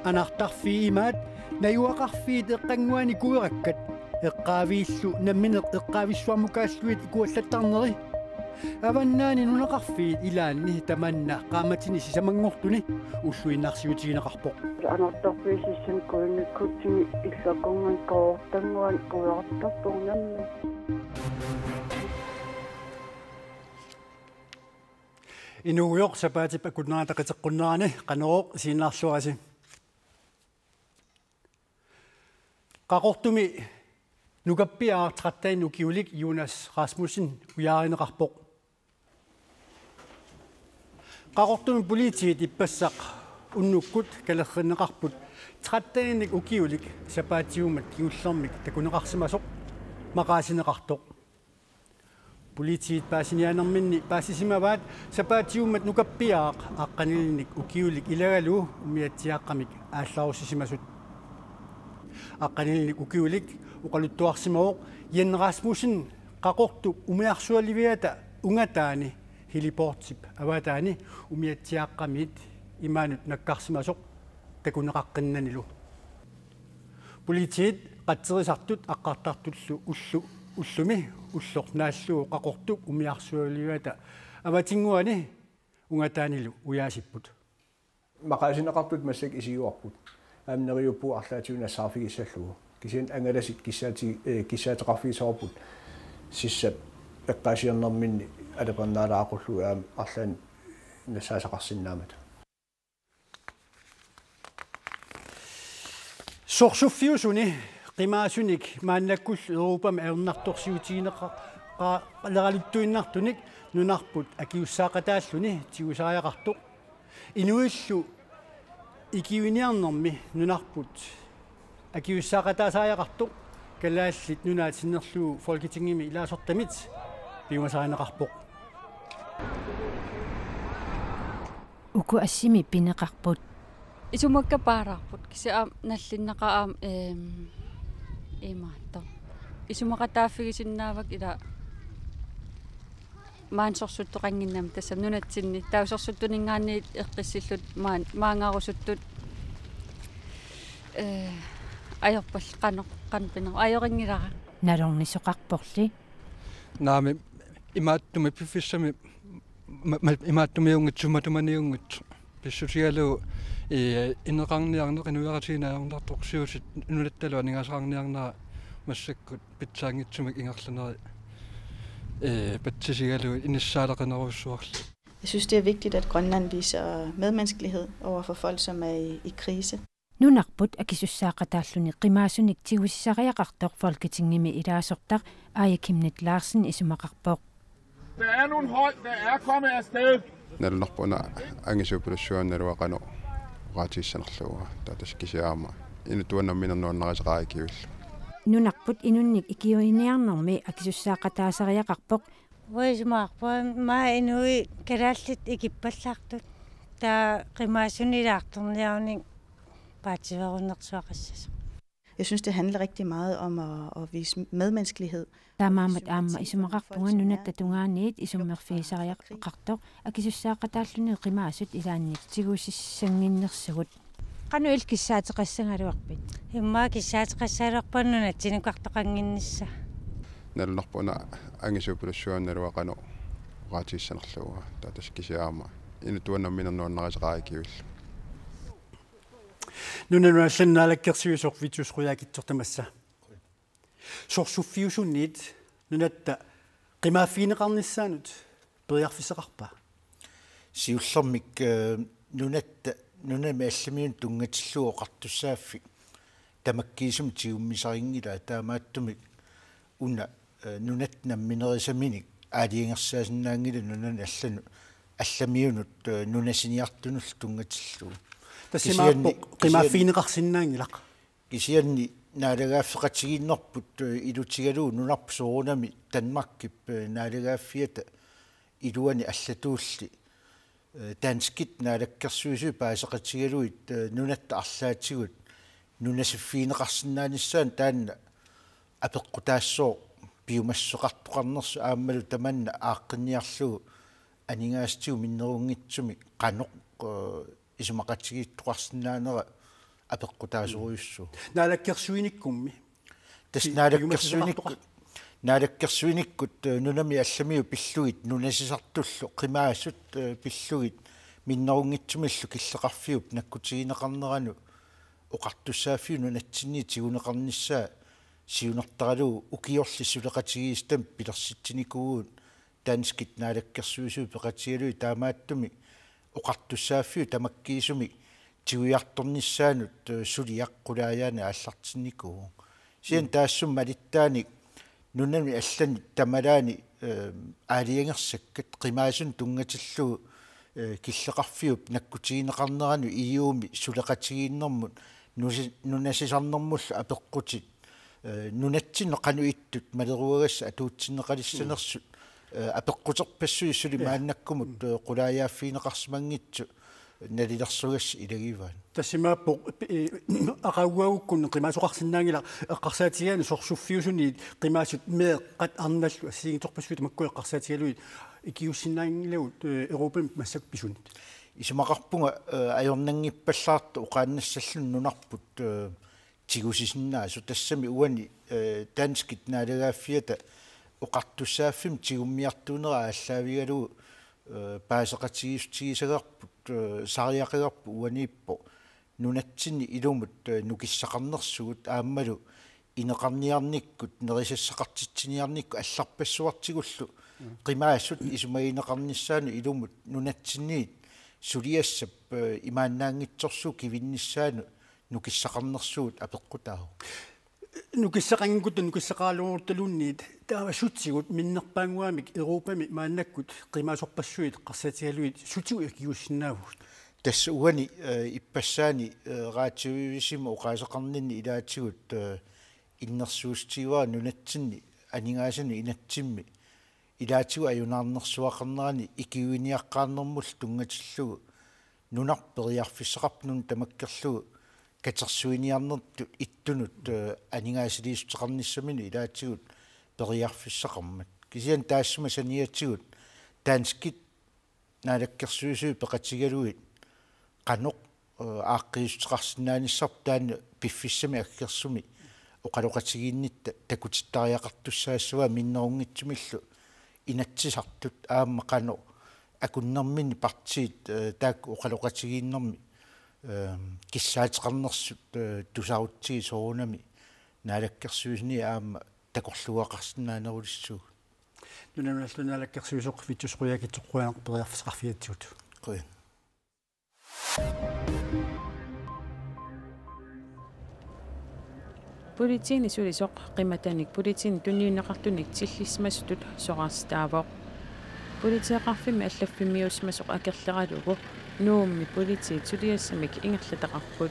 أنا أختفي إيمات نيوقع في دقنواني كوركت إقابيسو نمن إقابيسو مكاسويت إكوالتانري أبناني نقفي إلى أنه تمنى قامتني سيسمن نغطني وشوي نقسيوتي نقحبو أنا أختفي سيسنكوني كوتي إكساكوان كورتنوان كورتبو نمن إنو يوق سباتي بكنا تقناني قنوق سينارسواسي قاقورتمي نوغابيا تراتين نوكيوليك يوناس راسموسن ويارينقاربوق قاقورتمي بوليتي ديبساق уннуккут калерриннеқарпут траттэник укиулик сапаатиумат киуллэрмик такунеқарсимасоқ мақаасинеқартоқ политиит паасинианерминни паасисимаваат сапаатиумат нукаппиаақ аққанилник укиулик илагалу умиатсиаққамик аалларусисимасут аққанилник укиулик уқалуттуарсимаоқ яннерасмусин қақорту умиарсуаливиата унгатаани хилипортип аватаани умиатсиаққамит имаанут наккарсимасоқ такунеқаққиннанилу политиит қатсерисартут аққартартуллу уллуми уллоқ нааллуу қақортук умиарсуаливиата аватингуани унгатаанилу уяасиппут мақаасинеқартут массак исиуарпут аамнериуппу арлаатиуна саарфигиссаллугу кисиан ангаласик киссаатеқарфигисоорпут сиссап эққаасиернэрминни алапарнаалаақуллу аам арлаан насаасақарсиннаамат сорсуффиусуни qimаасуник мааннаккул Европам аернарторсиутигинеqa лералуттуиннартуник нунарпут акиуссаақатааллуни тигусариақартоқ инуиллу икиуниарнэрми нунарпут акиуссаақатаасариақартоқ калааллит нунаатиннерлуу фолкитингими илаасортамит пиумасаанеқарпоқ уку ассими пинеқарпут исумаккапаараарпут кисаа наллиннеқаам имаатто исумақатааффигисиннаавак ила маансорсуттоқангиннам тассам нунатсинни таусорсуттунингаани эққиссиллут маангаарусуттут аёрпал қанпинер аёрингилара налорнисоқарпорли наами имааттуми пиффиссами имааттумиунгитсуматуманиунгит писсутигалу инеқарниарнеқ инуяратигинааорнартоқсиусит нунатталуа нингасаарниарнера массаккут питсаангитсумик ингерланери патсисигалу иниссаалеқинеруссуарли. Jeg synes, det er vigtigt, at Grønland viser medmenneskelighed over for folk, som er i krise. Nunarput akissussaaqataalluni qimaasunik tigussisariaqartoq folketingimi ilaasortaq Aaja Kimnet Larsen isumaqarpoq. Der er nogle hold, der er kommet afsted. Nalnerpuna angisupulusuannaluaqanu raatiissanerluga taataskisiaama inutuannamminernuannariseqaakiull. Nunarput inunnik ikiuiniarnermi akissussaaqataasariaqarpoq Voismaarpuan maa inui kalaallit ikippallаарtut taa qimaasunilaartorniarning paativerunnersuaqassas. Jeg synes, det handler rigtig meget om at vise medmenneskelighed. Taamaamat aamma isumaqarpunga nunattatungaaniit isummerfiisariaqartoq akissussaaqataalluni qimaasut ilaannik tigussissanginnersugut. Qanu ilkissaateqassangaluarpit. Immaa kissaateqassaaluarpannuna tinukartoqanginnissa. Nalnerpuna angisupulusuannaluaqanu raatiissanerluga taataskisiaama inutuannamminernuannariseqaakiull. нунануалланнаалаккерсуисоқ витусруяакитсортамасса сорсуффиусунниит нунатта qimaafiineqarnissaanut periarfisseqarpa сиуллэрмик нунатта нунами алламиун тунгатиллуоқартуссааффи тамаккиисум тиуммисарингила таамааттумик уна нунатнамминерисаминик аалиингерсаасиннаангила нунани алламиунут нунасиниартунул тунгатиллуу тассимааппоқ qimaafiineqarsinnaangilaq кисианни наалагааффеқатигииннэрпут илутигалуу нунарпу соорунами Данмаркип наалагааффиата илуани аллатуулли данскит наалаккерсуису паасеқатигалуит нунатта арлаатигут нунасиффиинеқарсинааниссаан таанна апеққутаассоо piumassoqartuqarnersu aammalu tamanna aaqqinniarlugu aningaastiu minneruungitsumi qanoq isumaqatigiittuqarsinnaanera apeqqutaasuruissu naalakkersuinikkummi naalakkersuinikkut nunami allamiu pillugit nunasisartullu qimaassut pillugit minneruungitsumillu killeqarfiup nakkutigineqarneranu oqartussaafiu nunatsinni tiguneqarnissaa siunertaralugu ukiorli suleqatigiistam pilersitsinikuguun tanskit naalakkersuisuu peqatigalui taamaattumi oqartussaafiu tamakkiisumi tiguiartornissaanut suliaqqulaayaana аллартинникуу сиан таассум малиттааник нунами аллани тамалаани аалиангерсаккат qimaasun тунгатиллугу киллеқарфиуп наккутигинеқарнерану июуми сулеқатигииннэрмут нунасисарнэрмуллу апеққутит нунатсино қануиттут малеруагасса атуутсинеқалиссанерсут апеққутерпассуи сули мааннаккумут qulaayaaффиинеқарсимангитсу налилерсугасс илагиваан тассимааппо ақаугаагуккун қимаасоқарсинаангила эққарсаатигаани сорсуффиусуни қимаасут меэққат арналлу ассигиторпассуит маккуи эққарсаатигалуи икиуссинаангилагут европам массак писунит исумақарпунга аёрнангиппаллаарту уқааннассаллун нунарпут тигусисиннаасу тассами уани данскит наалагааффиата уқартуссааффим тигуммиартуунера аллаавигалугу паасеқатигистигисагарпут сариақигарпу уаниппо нунатсини илумут нукиссақарнерсугут ааммалу инеқарниарниккут нерисассақартитсиниарникку алларпассуартигуллу qimaassut исумаинеқарниссаану илумут нунатсинниит сулиассап имааннаангитсорсу кивинниссаану нукиссақарнерсуут апеққутаа нукиссақангутта нукиссақаалуурталунниит таава сутсигут миннерпаангуамик европами мааннаккут qimaasorpassuit qarsatigaluit sutigu ikkiussinaavut тасса уани иппассаани раативисима уqaасеқарнинни илаатигут иннерсуустигуа нунатсинни анигаасани инатсимми илаатигу аюнаарнерсуақарнерани икиуиниаққааннэрмул тунгатиллугу нунарпериарфиссақарпнун тамаккерлугу катерсуиниарнерту иттунут анигаасилиистеқарниссамини илаатигут периарфиссақармат кисиан таассума саниатигут таанскит наалаккерсуисуи пеқатигалуит qanoq ааққиустеқарсинааниссар таана пиффиссами аккерсуми оқалоқатигииннитта такутиттариақартуссаассуа миннерунгитсумиллу инатсисартут аама qano акуннэрмини партиит таак оқалоқатигииннэрми киссаатеқарнерсут тусаутсиги соорунами наалаккерсуисни аама такорлуақарсинаанерулиссуу нунаналлунаалаккерсуисоқ фитсусқуякитсоққуаанеқ периарфисақарфиатсуут қой Политини сулисоқ қиматаник политини тунниунеқартуник тиллисмасутут соқарстаавоқ политиақарфими аллаффимиусмасоқ акерлералугу нуумми политиит сулиассамик ингерлатақарпут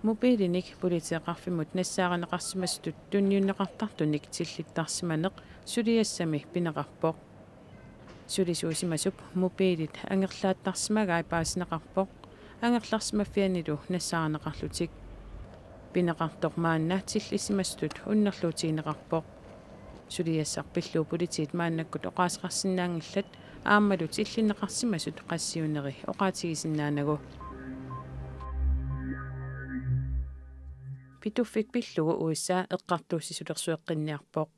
мобилиник политиақарфимут нассааранеқарсимасутут тунниунеқартартуник тиллиттарсиманеқ сулиассами пинеқарпоқ сулисуусимасуп мобилит ангерлааттарсимагаи паасинеқарпоқ ангерларсимаффианилу нассааранеқарлутик пинеқартоқ маанна тиллисимастут уннерлуутигинеқарпоқ сулиассарпиллуу политиит мааннаккут оқаасеқарсинаангиллат ааммалу тиллинеқарсимасут qassiuneri оқаатигисиннаанагу питуффик пиллугу уиссаа эққартууссисулерсуэққинниарпоқ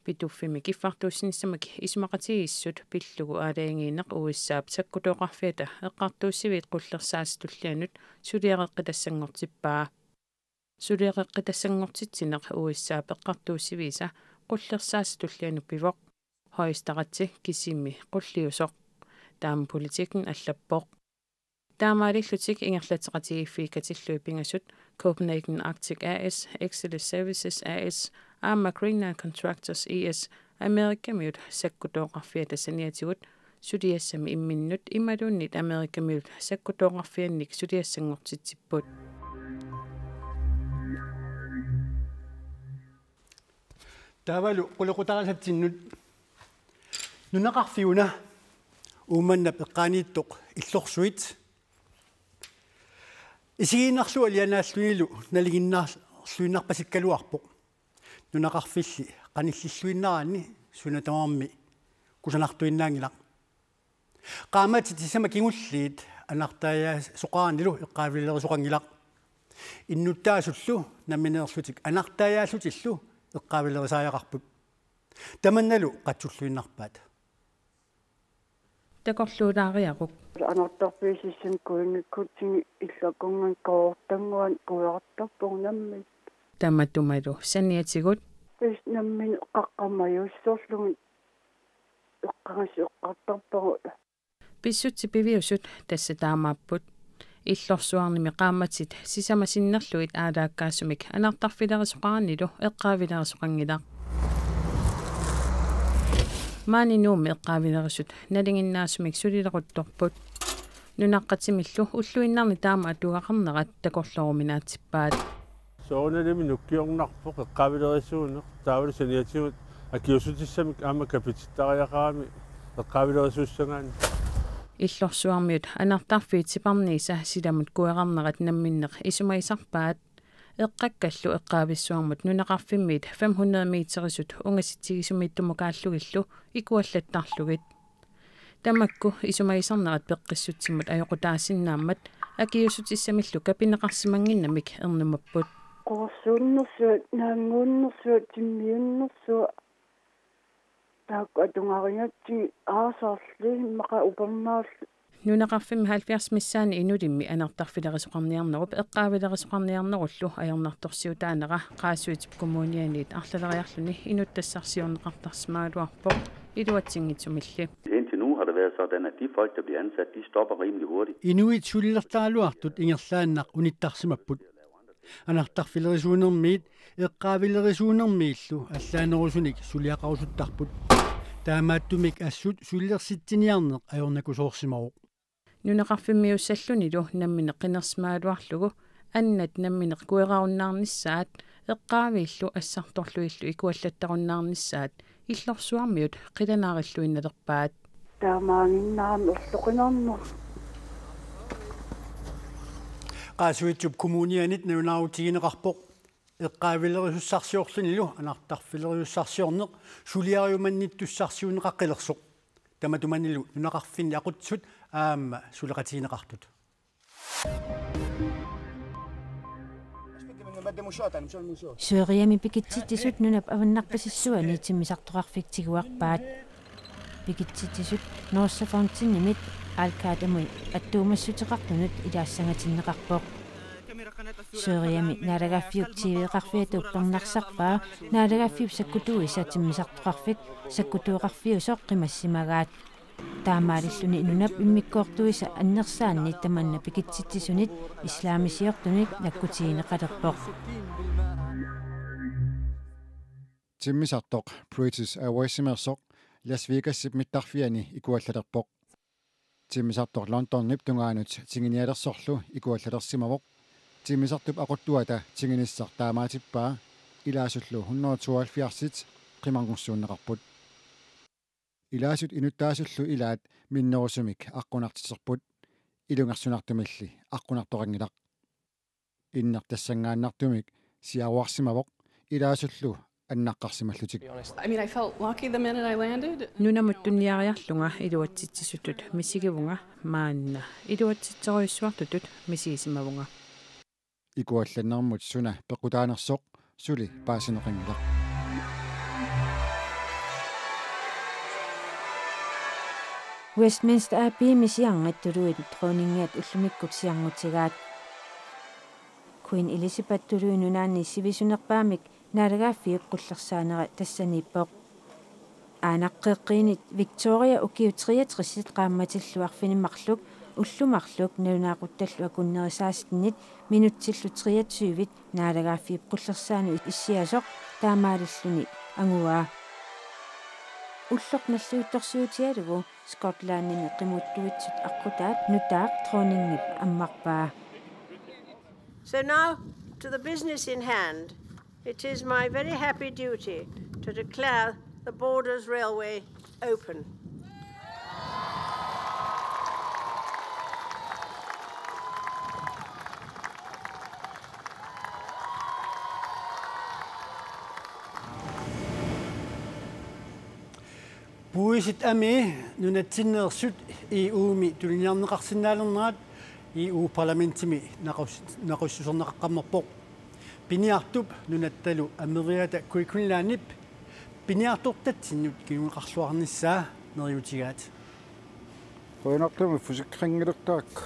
питуффими киффартууссинissамак исумақатигиссут пиллугу аалаангиинеқ уиссаап саккутооқарфиата эққартууссивиит қуллерсаастуллианут сулиареққитассангортиппаа сулиареққитассангортитсинеқ уиссаап эққартууссивиса qullersaastullianu pivоq hoistaqatsi kissimmi qulliusoq taam politikken allappoq taamaalillutik ingerlateqatigiiffiikatillu pingasut Copenhagen Arctic AS Excellent Services AS Aama Greenland Contractors ES Amerikamut sakkutooqarfiatasaniatigut suliassami imminnut imalunnit Amerikamut sakkutooqarfiannik suliassangortitsipput таавалу qulaqutarasatsinнут нунақарфиуна ууманнап эққаанииттоқ иллорсуит исигииннарлуа лианааллуилу налигиннаарлуиннарпасиккалуарпоқ нунақарфилли qanillissuinnaranni sunatamarmi kusanartuinnaangilaq qaamati tisama kingulliit anartaaya soqaanilu eqqaavileerisoqangilaq innuttaasullu nammineerlutik anartaayaallutillu eqqaavileerisaajaqarput tamannalu qatsulluinnarpaat takorluulaariaquk анартарпиисиссан куингиккутиги иллакунган коортангуан куяртарпорнамми таматумалу санниатигут пис наммин қаққамаюссоорлугит эққагаси эққартарпару писсутси пивиусут тасса таамааппут иллорсуарними qaammatsit сисамасиннерлуит аалааккаасумик анартарфилерисоқаранилу эққаавилерисоқангилақ маани нууми эққаавилерисут налингиннаасумик сулилеқутторпут нунаққатимиллу уллуиннарни таама атугақарнерат такорлоруминаатсиппаат сооналими нуккиорнарпоқ эққаавилерисуунеқ таавали саниатигут акиусутиссамик аама капититтариақарами эққаавилерисууссагаани иллорсуармиут анартарфиит сипарнииса силамут куеқарнерат намминнеқ исумаисарпаат эққаккаллу эққаависсуармут нунақарфиммиит 500 митерисут унгаситсигисумииттумукааллугиллу икуаллаттарлугит тамакку исумаисарнерат пеққиссутсимут аёқутаасиннааммат акиусутиссамиллу капинеқарсимангиннамик ернумаппут қорсууннэрсуат наангууннэрсуат тиммиуннэрсуа тааккатунгарингатти аасаарли мақа упернаалли нунақарфимми 70 миссаани инулимми анартарфилерисоқарниарнеруп эққаавилерисоқарниарнеруллу аярнарторсиутаанера qaasuitip kommunianiit арлалериарлуни инуттассарсиорнеқартарсимаалуарпоқ илуатсингитсумилли Indtil nu har det været sådan, at de folk, der bliver ansat, de stopper rimelig hurtigt. Inuit sullertaaluartut ingerlaannaq unittarsimapput anartarfilerisuunermiit eqqaavilerisuunermiillu allaanerusunik suliaqarusuttarput таамааттумик ассут суллерситсиниарнеқ аёрнакусоорсимаруq нунеқарфиммиуссаллунилу наммине қинерсмаалуарлугу аннат наммине куерааруннаарниссаат эққаавииллу ассарторлуиллу икуаллаттаруннаарниссаат иллорсуармиут қиланаариллуинналерпаат таамааниннаами орлоқинарнер qaasuitsup kommunianit nunaautiginеқарпоқ эққаавилерисуссарсиорлунилу анартарфилерисуссарсиорнеқ сулиариуманниттуссарсиунеқаққилерсоқ таматуманилу нунақарфинни ақутсут аама сулеқатигинеқартут суериами пикитситисут нунап аваннарпасиссуани тиммисартоқарфиктигуарпаат пикитситисут норсафонтиннимит алкаатамуи аттуумассутеқартунут илаассангатиннеқарпоқ суериами наалагаффиук тивеқарфиату пернарсарпаа наалагаффиуп саккутуиса тиммисартоқарфик саккутуеқарфиусоқ қимассимагаат таамаалиллуни инунап иммиккоортуиса аннерсаанни таманна пикитситсисунит исламисиортуник наккутигинеқалерпоқ тиммисартоқ British Airways-имерсоқ Las Vegas-сип миттарфиани икуаллалерпоқ тиммисартоқ Лондоннип тунгаанут тингиниалерсорлу икуаллалерсимавоқ тиммисартуп ақуттуата тингиниссар таамаатиппаа илаасуллу 172-сит қимангорсууннеқарпут илаасут инуттаасуллу илаат миннерусумик аққунартисерпут илунгарсунартумилли аққунарторангилақ иннертассангааннартумик сиауарсимавоқ илаасуллу аннаққарсималлутик нунамуттунниариарлунга илуатситсисутут мисигивунга маанна илуатситсеруйссуартутут мисигисимавунга икуалланнэрмут суна пеқутаанерсоқ сули паасинеқангилақ Westminster AP misiangаттулуит тронингиат уллумиккутсиарнутигаат Queen Elizabeth тулуинунаанни сивисунерпаамик наалагааффиук қуллерсаанера тассаниппоқ аанаққеққиинит Victoria укиутриатрисит qaammatиллуарфиниммарлук уллумарлук налунаақутталлу акуннерисаастиннит минутсиллу 23-вит наалагааффиуп қуллерсаану иссиасоқ таамаалиллуни ангуаа уллоқналлуутторсуутиалугу Скотландними қимуттуитсут аққутаат нутаақ тронингип аммарпаа. So now to the business in hand. It is my very happy duty to declare the Borders Railway open. Puisit ami nunatsinnersut EU-mi tuliniarneqarsinnaalernerat EU-parlamentimi naqussuserneqaqqammerpoq piniartup nunattalu ameriata kuikunlaanip piniartortatsinnut kiungeqarsuarnissaa neriutigaat qoinartumi fusikqangilertaak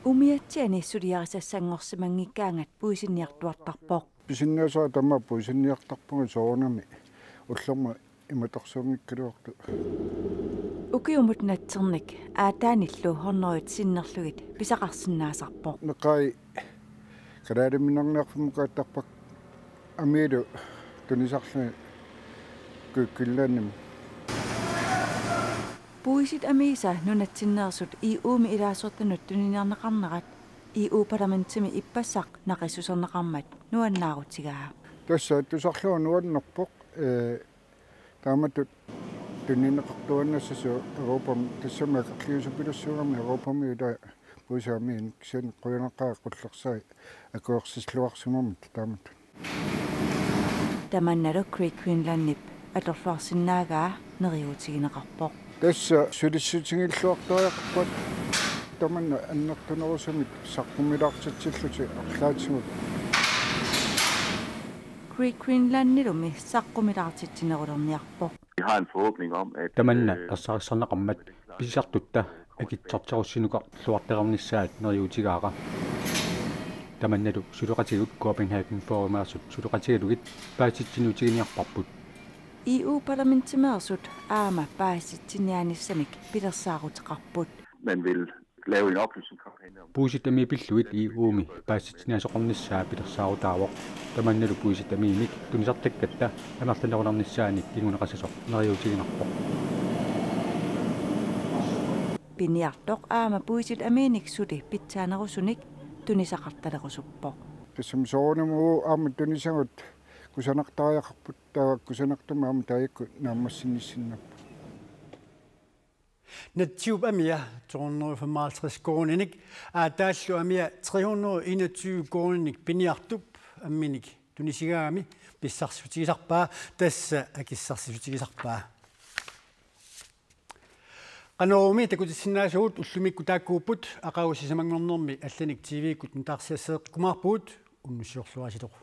umiatsiani suliarisassanngorsimangikkaangat puisinniartuartarpoq pisinniasaa tamma puisinniartarpunga soornami ullorma imatorsuungikkaluortu ukiumut natsernik aataanillu hornerit sinnerlugit pisaqarsinnaasarpoq neqai kalaaliminarniarfumukaattarpak amiilu tunisarluni kukkillannim puisit amiisa nunatsinneersut EU-mi ilaasortanut tuniniarneqarnerat EU-parlamentimi ippassaq naqissuserneqarmat nuannaarutigaa tassa tusarluu nuannerpoq taamatut tunnineqartuannassasuu Europam tassamaak arliusupilусsuugami Europami ila puisaamiin kisen qoyunaqaa qullersai akuersisluarsimamut taamatut tamannalu Greenlandnip atorluarsinnaagaa neriutigineqarpoq tassa sulissutigiilluartoriaqpat tamanna annertunerusumit saqqumilaartitsilluti arlaatimut Greenlandnilumi saqqumilaartitsinerulerniarpoq Vi har en forhåbning om, at tamanna tassarissarneqammat pisisartutta akitsorterussinuqa luarteqarnissaat neriutigaaqa tamannalu suluqatigut Copenhagen Forumaasut suluqatigalugit paasitsinutigiниarparput EU-parlamenttimeersut aama paasitsinianissamik pilersaaruteqarput man vil lave en oplysningskampagne om puusitami pilluit EU-mi paassitsiniasoqornissaa pilersaarutaavoq tamannalu puusitamiimik tunisartakkatta amertanerularnissaanik kinguneqasasoq neriutiginarpoq piniartoq aama puisit amiinik suli pitsaanerusunik tunisaqartalerusuppoq tassam soornamu aama tunisangut kusanaqtariaqarput taa kusanaqtuma aama taayakku naammassinnissinnerpu Natsiup amia 255 kronenik aataallu amia 321 kronenik piniartup amminik tunisigaami pissarsutigisarpaa tassa akissarsiutigisarpaa qanorumi takutissinaasuut ullumikku taakkuupput aqagussisamangornermi allanik TV-kut ntaarsiasseeqqumaarpuut unnussiorluasitoq